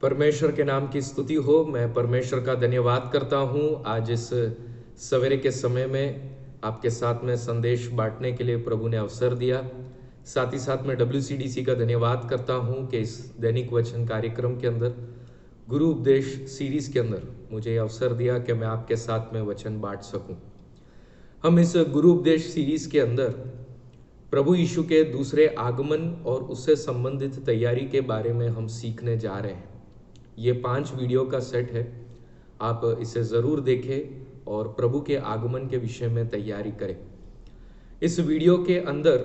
परमेश्वर के नाम की स्तुति हो। मैं परमेश्वर का धन्यवाद करता हूँ। आज इस सवेरे के समय में आपके साथ में संदेश बांटने के लिए प्रभु ने अवसर दिया। साथ ही साथ मैं WCDC का धन्यवाद करता हूँ कि इस दैनिक वचन कार्यक्रम के अंदर गुरु उपदेश सीरीज के अंदर मुझे ये अवसर दिया कि मैं आपके साथ में वचन बांट सकूं। हम इस गुरु उपदेश सीरीज के अंदर प्रभु यीशु के दूसरे आगमन और उससे संबंधित तैयारी के बारे में हम सीखने जा रहे हैं। ये 5 वीडियो का सेट है। आप इसे ज़रूर देखें और प्रभु के आगमन के विषय में तैयारी करें। इस वीडियो के अंदर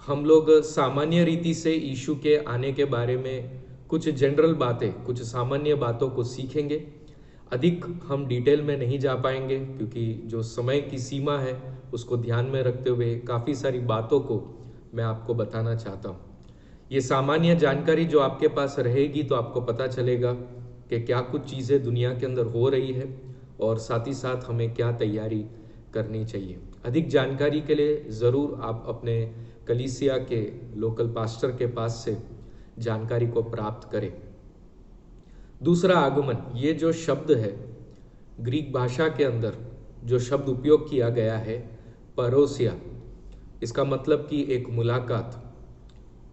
हम लोग सामान्य रीति से यीशु के आने के बारे में कुछ जनरल बातें, कुछ सामान्य बातों को सीखेंगे। अधिक हम डिटेल में नहीं जा पाएंगे क्योंकि जो समय की सीमा है उसको ध्यान में रखते हुए काफ़ी सारी बातों को मैं आपको बताना चाहता हूँ। ये सामान्य जानकारी जो आपके पास रहेगी तो आपको पता चलेगा कि क्या कुछ चीज़ें दुनिया के अंदर हो रही है और साथ ही साथ हमें क्या तैयारी करनी चाहिए। अधिक जानकारी के लिए ज़रूर आप अपने कलीसिया के लोकल पास्टर के पास से जानकारी को प्राप्त करें। दूसरा आगमन, ये जो शब्द है ग्रीक भाषा के अंदर जो शब्द उपयोग किया गया है परोसिया, इसका मतलब कि एक मुलाकात।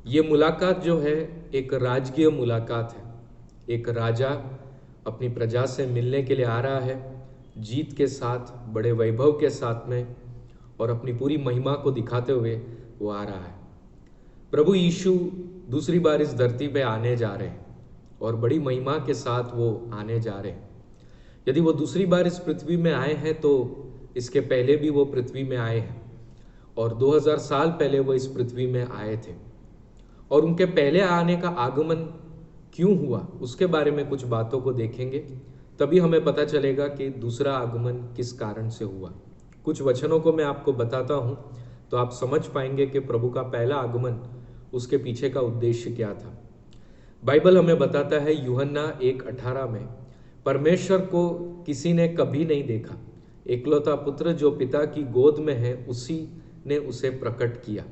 ये मुलाकात जो है एक राजकीय मुलाकात है। एक राजा अपनी प्रजा से मिलने के लिए आ रहा है, जीत के साथ, बड़े वैभव के साथ में, और अपनी पूरी महिमा को दिखाते हुए वो आ रहा है। प्रभु यीशु दूसरी बार इस धरती पे आने जा रहे हैं और बड़ी महिमा के साथ वो आने जा रहे हैं। यदि वो दूसरी बार इस पृथ्वी में आए हैं तो इसके पहले भी वो पृथ्वी में आए हैं और 2000 साल पहले वो इस पृथ्वी में आए थे। और उनके पहले आने का आगमन क्यों हुआ उसके बारे में कुछ बातों को देखेंगे, तभी हमें पता चलेगा कि दूसरा आगमन किस कारण से हुआ। कुछ वचनों को मैं आपको बताता हूँ तो आप समझ पाएंगे कि प्रभु का पहला आगमन, उसके पीछे का उद्देश्य क्या था। बाइबल हमें बताता है यूहन्ना 1:18 में, परमेश्वर को किसी ने कभी नहीं देखा, एकलौता पुत्र जो पिता की गोद में है उसी ने उसे प्रकट किया।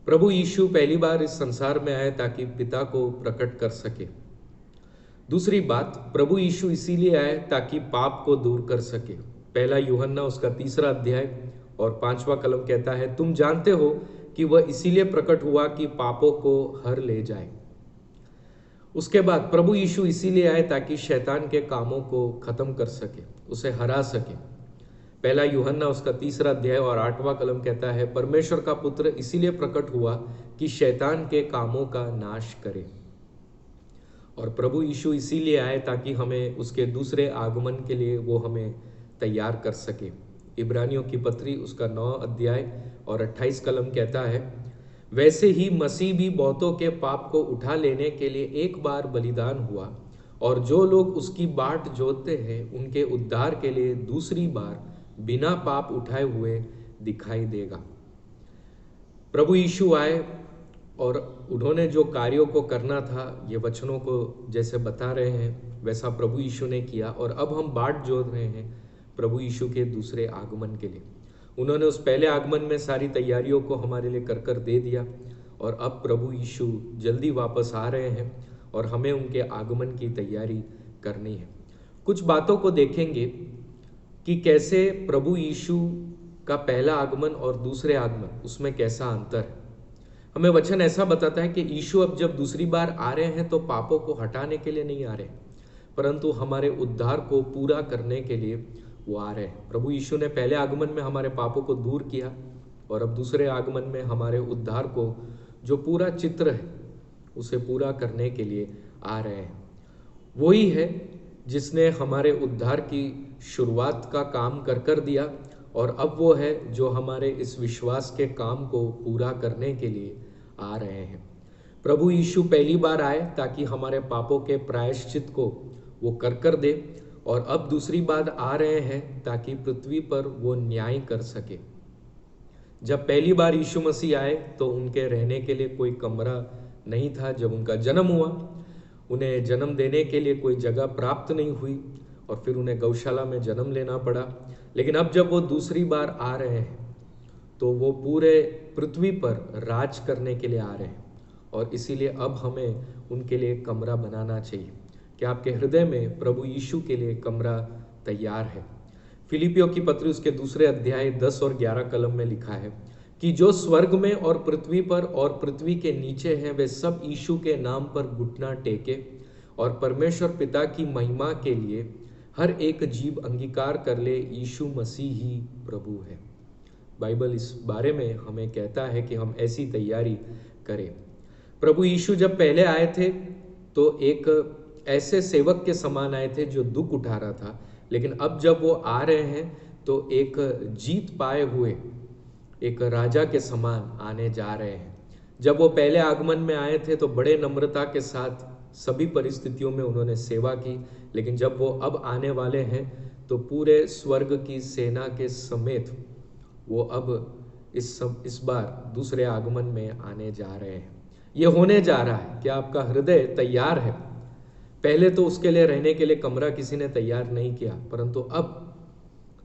प्रभु यीशु पहली बार इस संसार में आए ताकि पिता को प्रकट कर सके। दूसरी बात, प्रभु यीशु इसीलिए आए ताकि पाप को दूर कर सके। पहला यूहन्ना उसका 3 अध्याय और 5वां कलम कहता है, तुम जानते हो कि वह इसीलिए प्रकट हुआ कि पापों को हर ले जाए। उसके बाद प्रभु यीशु इसीलिए आए ताकि शैतान के कामों को खत्म कर सके, उसे हरा सके। पहला यूहन्ना उसका 3 अध्याय और 8वां कलम कहता है, परमेश्वर का पुत्र इसीलिए प्रकट हुआ कि शैतान के कामों का नाश करे। और प्रभु यीशु इसीलिए आए ताकि हमें उसके दूसरे आगमन के लिए वो हमें तैयार कर सके। इब्रानियों की पत्री उसका 9 अध्याय और 28 कलम कहता है, वैसे ही मसीह भी बहुतों के पाप को उठा लेने के लिए एक बार बलिदान हुआ और जो लोग उसकी बाट जोतते हैं उनके उद्धार के लिए दूसरी बार बिना पाप उठाए हुए दिखाई देगा। प्रभु यीशु आए और उन्होंने जो कार्यों को करना था, ये वचनों को जैसे बता रहे हैं वैसा प्रभु यीशु ने किया। और अब हम बाट जोत रहे हैं प्रभु यीशु के दूसरे आगमन के लिए। उन्होंने उस पहले आगमन में सारी तैयारियों को हमारे लिए कर दे दिया और अब प्रभु यीशु जल्दी वापस आ रहे हैं और हमें उनके आगमन की तैयारी करनी है। कुछ बातों को देखेंगे कि कैसे प्रभु यीशु का पहला आगमन और दूसरे आगमन, उसमें कैसा अंतर है। हमें वचन ऐसा बताता है कि यीशु अब जब दूसरी बार आ रहे हैं तो पापों को हटाने के लिए नहीं आ रहे, परंतु हमारे उद्धार को पूरा करने के लिए वो आ रहे हैं। प्रभु यीशु ने पहले आगमन में हमारे पापों को दूर किया और अब दूसरे आगमन में हमारे उद्धार को, जो पूरा चित्र है, उसे पूरा करने के लिए आ रहे हैं। वही है जिसने हमारे उद्धार की शुरुआत का काम कर दिया और अब वो है जो हमारे इस विश्वास के काम को पूरा करने के लिए आ रहे हैं। प्रभु यीशु पहली बार आए ताकि हमारे पापों के प्रायश्चित को वो कर दे और अब दूसरी बार आ रहे हैं ताकि पृथ्वी पर वो न्याय कर सके। जब पहली बार यीशु मसीह आए तो उनके रहने के लिए कोई कमरा नहीं था। जब उनका जन्म हुआ, उन्हें जन्म देने के लिए कोई जगह प्राप्त नहीं हुई और फिर उन्हें गौशाला में जन्म लेना पड़ा। लेकिन अब जब वो दूसरी बार आ रहे हैं तो वो पूरे पृथ्वी पर राज करने के लिए आ रहे हैं और इसीलिए अब हमें उनके लिए कमरा बनाना चाहिए। कि आपके हृदय में प्रभु यीशु के लिए कमरा तैयार है। फिलिपियों की पत्री उसके 2 अध्याय 10 और 11 कलम में लिखा है कि जो स्वर्ग में और पृथ्वी पर और पृथ्वी के नीचे हैं वे सब यीशु के नाम पर घुटना टेके और परमेश्वर पिता की महिमा के लिए हर एक जीव अंगीकार कर ले यीशु मसीह ही प्रभु है। बाइबल इस बारे में हमें कहता है कि हम ऐसी तैयारी करें। प्रभु यीशु जब पहले आए थे तो एक ऐसे सेवक के समान आए थे जो दुख उठा रहा था, लेकिन अब जब वो आ रहे हैं तो एक जीत पाए हुए एक राजा के समान आने जा रहे हैं। जब वो पहले आगमन में आए थे तो बड़े नम्रता के साथ सभी परिस्थितियों में उन्होंने सेवा की, लेकिन जब वो अब आने वाले हैं तो पूरे स्वर्ग की सेना के समेत वो अब इस बार दूसरे आगमन में आने जा रहे हैं। ये होने जा रहा है। क्या आपका हृदय तैयार है? पहले तो उसके लिए रहने के लिए कमरा किसी ने तैयार नहीं किया, परंतु अब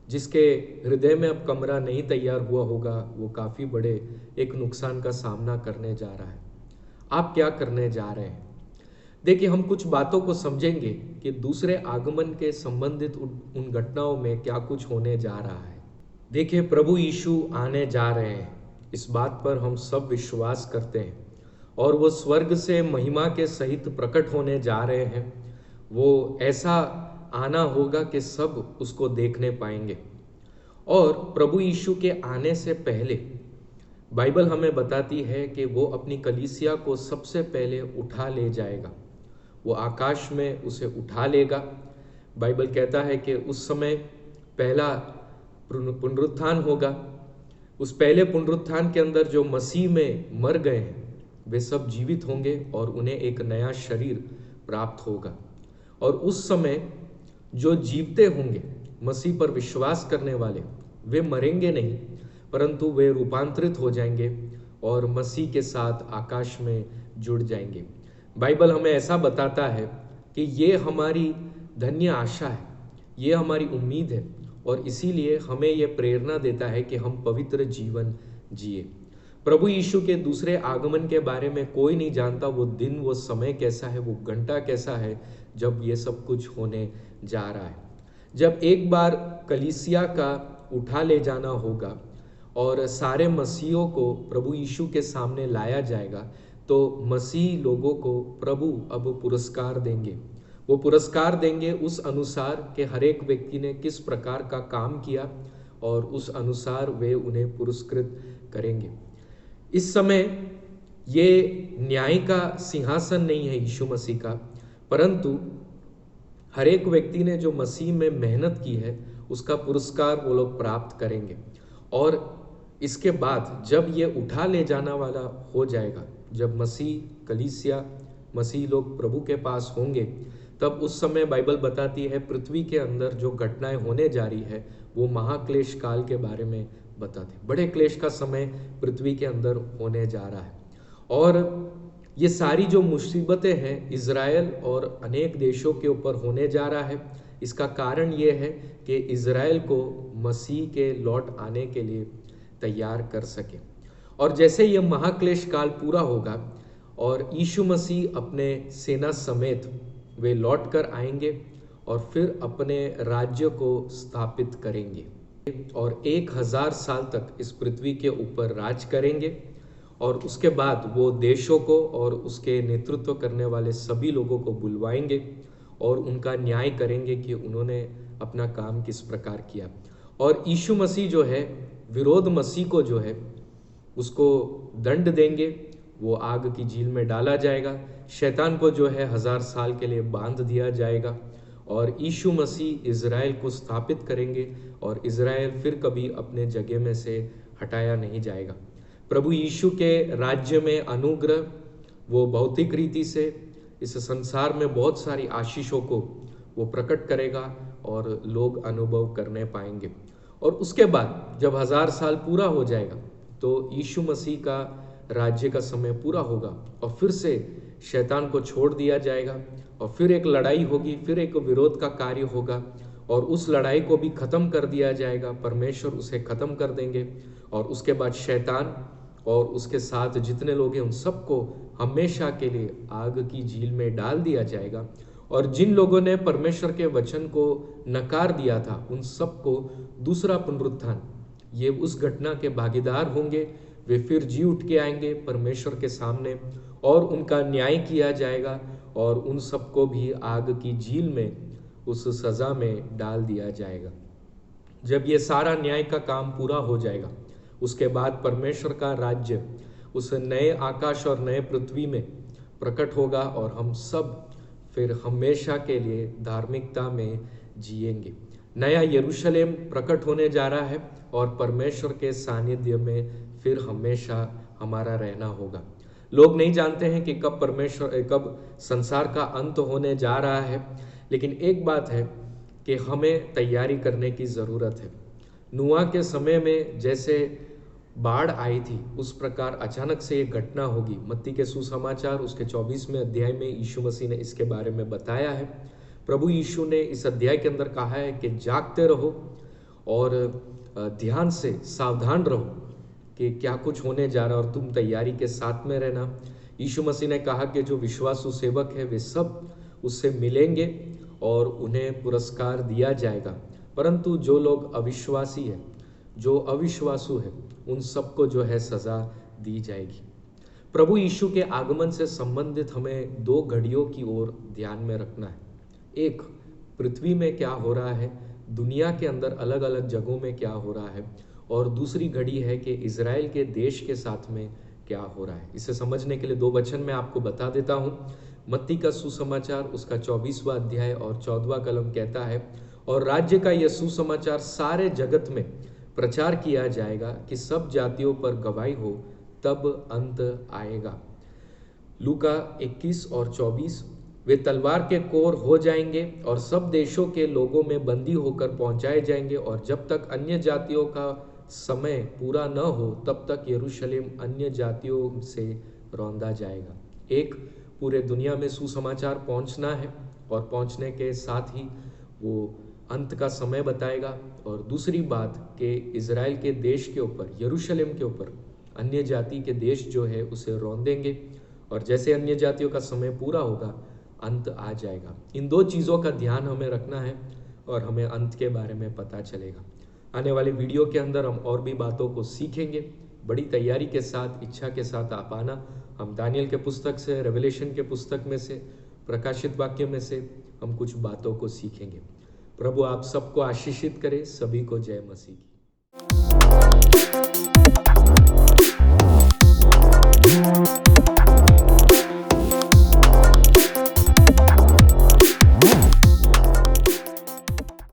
जिसके हृदय में अब कमरा नहीं तैयार हुआ होगा वो काफी बड़े एक नुकसान का सामना करने जा रहा है। आप क्या करने जा रहे हैं? देखिए, हम कुछ बातों को समझेंगे कि दूसरे आगमन के संबंधित उन घटनाओं में क्या कुछ होने जा रहा है। देखिए, प्रभु यीशु आने जा रहे हैं, इस बात पर हम सब विश्वास करते हैं और वो स्वर्ग से महिमा के सहित प्रकट होने जा रहे हैं। वो ऐसा आना होगा कि सब उसको देखने पाएंगे। और प्रभु यीशु के आने से पहले बाइबल हमें बताती है कि वो अपनी कलीसिया को सबसे पहले उठा ले जाएगा। वो आकाश में उसे उठा लेगा। बाइबल कहता है कि उस समय पहला पुनरुत्थान होगा। उस पहले पुनरुत्थान के अंदर जो मसीह में मर गए हैं वे सब जीवित होंगे और उन्हें एक नया शरीर प्राप्त होगा। और उस समय जो जीवते होंगे मसीह पर विश्वास करने वाले, वे मरेंगे नहीं, परंतु वे रूपांतरित हो जाएंगे और मसीह के साथ आकाश में जुड़ जाएंगे। बाइबल हमें ऐसा बताता है कि ये हमारी धन्य आशा है, ये हमारी उम्मीद है और इसीलिए हमें ये प्रेरणा देता है कि हम पवित्र जीवन जिए। प्रभु यीशु के दूसरे आगमन के बारे में कोई नहीं जानता, वो दिन, वो समय कैसा है, वो घंटा कैसा है जब ये सब कुछ होने जा रहा है। जब एक बार कलीसिया का उठा ले जाना होगा और सारे मसीहों को प्रभु यीशु के सामने लाया जाएगा तो मसीह लोगों को प्रभु अब पुरस्कार देंगे। वो पुरस्कार देंगे उस अनुसार कि हर एक व्यक्ति ने किस प्रकार का काम किया और उस अनुसार वे उन्हें पुरस्कृत करेंगे। इस समय ये न्याय का सिंहासन नहीं है यीशु मसीह का, परंतु हर एक व्यक्ति ने जो मसीह में मेहनत की है उसका पुरस्कार वो लोग प्राप्त करेंगे। और इसके बाद जब ये उठा ले जाना वाला हो जाएगा, जब मसीह कलीसिया मसीह लोग प्रभु के पास होंगे, तब उस समय बाइबल बताती है पृथ्वी के अंदर जो घटनाएं होने जा रही है वो महाक्लेश काल के बारे में बताते हैं। बड़े क्लेश का समय पृथ्वी के अंदर होने जा रहा है और ये सारी जो मुसीबतें हैं इज़राइल और अनेक देशों के ऊपर होने जा रहा है। इसका कारण ये है कि इज़राइल को मसीह के लौट आने के लिए तैयार कर सके। और जैसे ये महाक्लेश काल पूरा होगा और यीशु मसीह अपने सेना समेत वे लौट कर आएंगे और फिर अपने राज्य को स्थापित करेंगे और 1000 साल तक इस पृथ्वी के ऊपर राज करेंगे। और उसके बाद वो देशों को और उसके नेतृत्व करने वाले सभी लोगों को बुलवाएंगे और उनका न्याय करेंगे कि उन्होंने अपना काम किस प्रकार किया। और यीशु मसीह जो है, विरोध मसीह को जो है उसको दंड देंगे, वो आग की झील में डाला जाएगा। शैतान को जो है 1000 साल के लिए बांध दिया जाएगा और यीशु मसीह इज़राइल को स्थापित करेंगे और इज़राइल फिर कभी अपने जगह में से हटाया नहीं जाएगा। प्रभु यीशु के राज्य में अनुग्रह वो भौतिक रीति से इस संसार में बहुत सारी आशीषों को वो प्रकट करेगा और लोग अनुभव करने पाएंगे। और उसके बाद जब 1000 साल पूरा हो जाएगा तो यीशु मसीह का राज्य का समय पूरा होगा और फिर से शैतान को छोड़ दिया जाएगा और फिर एक लड़ाई होगी, फिर एक विरोध का कार्य होगा और उस लड़ाई को भी खत्म कर दिया जाएगा। परमेश्वर उसे खत्म कर देंगे और उसके बाद शैतान और उसके साथ जितने लोग हैं उन सबको हमेशा के लिए आग की झील में डाल दिया जाएगा और जिन लोगों ने परमेश्वर के वचन को नकार दिया था उन सबको दूसरा पुनरुत्थान, ये उस घटना के भागीदार होंगे। वे फिर जी उठ के आएंगे परमेश्वर के सामने और उनका न्याय किया जाएगा और उन सबको भी आग की झील में उस सजा में डाल दिया जाएगा। जब ये सारा न्याय का काम पूरा हो जाएगा उसके बाद परमेश्वर का राज्य उस नए आकाश और नए पृथ्वी में प्रकट होगा और हम सब फिर हमेशा के लिए धार्मिकता में जिएंगे। नया यरूशलेम प्रकट होने जा रहा है और परमेश्वर के सानिध्य में फिर हमेशा हमारा रहना होगा। लोग नहीं जानते हैं कि कब संसार का अंत होने जा रहा है, लेकिन एक बात है कि हमें तैयारी करने की ज़रूरत है। नूह के समय में जैसे बाढ़ आई थी उस प्रकार अचानक से एक घटना होगी। मत्ती के सुसमाचार उसके 24वें अध्याय में यीशु मसीह ने इसके बारे में बताया है। प्रभु यीशु ने इस अध्याय के अंदर कहा है कि जागते रहो और ध्यान से सावधान रहो कि क्या कुछ होने जा रहा है और तुम तैयारी के साथ में रहना। यीशु मसीह ने कहा कि जो विश्वासु सेवक है वे सब उससे मिलेंगे और उन्हें पुरस्कार दिया जाएगा, परंतु जो लोग अविश्वासी है, जो अविश्वासु है, उन सबको जो है सजा दी जाएगी। प्रभु यीशु के आगमन से संबंधित हमें दो घड़ियों की ओर ध्यान में रखना है। एक, पृथ्वी में क्या हो रहा है, दुनिया के अंदर अलग अलग जगहों में क्या हो रहा है, और दूसरी घड़ी है कि इज़राइल के देश के साथ में क्या हो रहा है। इसे समझने के लिए दो वचन मैं आपको बता देता हूँ। मत्ती का सुसमाचार उसका 24वां अध्याय और 14वां कलम कहता है, और राज्य का यह सुसमाचार सारे जगत में प्रचार किया जाएगा कि सब जातियों पर गवाही हो, तब अंत आएगा। लूका 21 और 24, वे तलवार के कोर हो जाएंगे और सब देशों के लोगों में बंदी होकर पहुंचाए जाएंगे, और जब तक अन्य जातियों का समय पूरा न हो तब तक यरूशलेम अन्य जातियों से रौंदा जाएगा। एक, पूरे दुनिया में सुसमाचार पहुंचना है और पहुंचने के साथ ही वो अंत का समय बताएगा। और दूसरी बात कि इज़राइल के देश के ऊपर, यरूशलेम के ऊपर अन्य जाति के देश जो है उसे रौंदेंगे, और जैसे अन्य जातियों का समय पूरा होगा अंत आ जाएगा। इन दो चीज़ों का ध्यान हमें रखना है और हमें अंत के बारे में पता चलेगा। आने वाले वीडियो के अंदर हम और भी बातों को सीखेंगे। बड़ी तैयारी के साथ, इच्छा के साथ आप आना। हम दानियल के पुस्तक से, रेवलेशन के पुस्तक में से, प्रकाशित वाक्य में से हम कुछ बातों को सीखेंगे। प्रभु आप सबको आशीषित करे। सभी को जय मसीह की।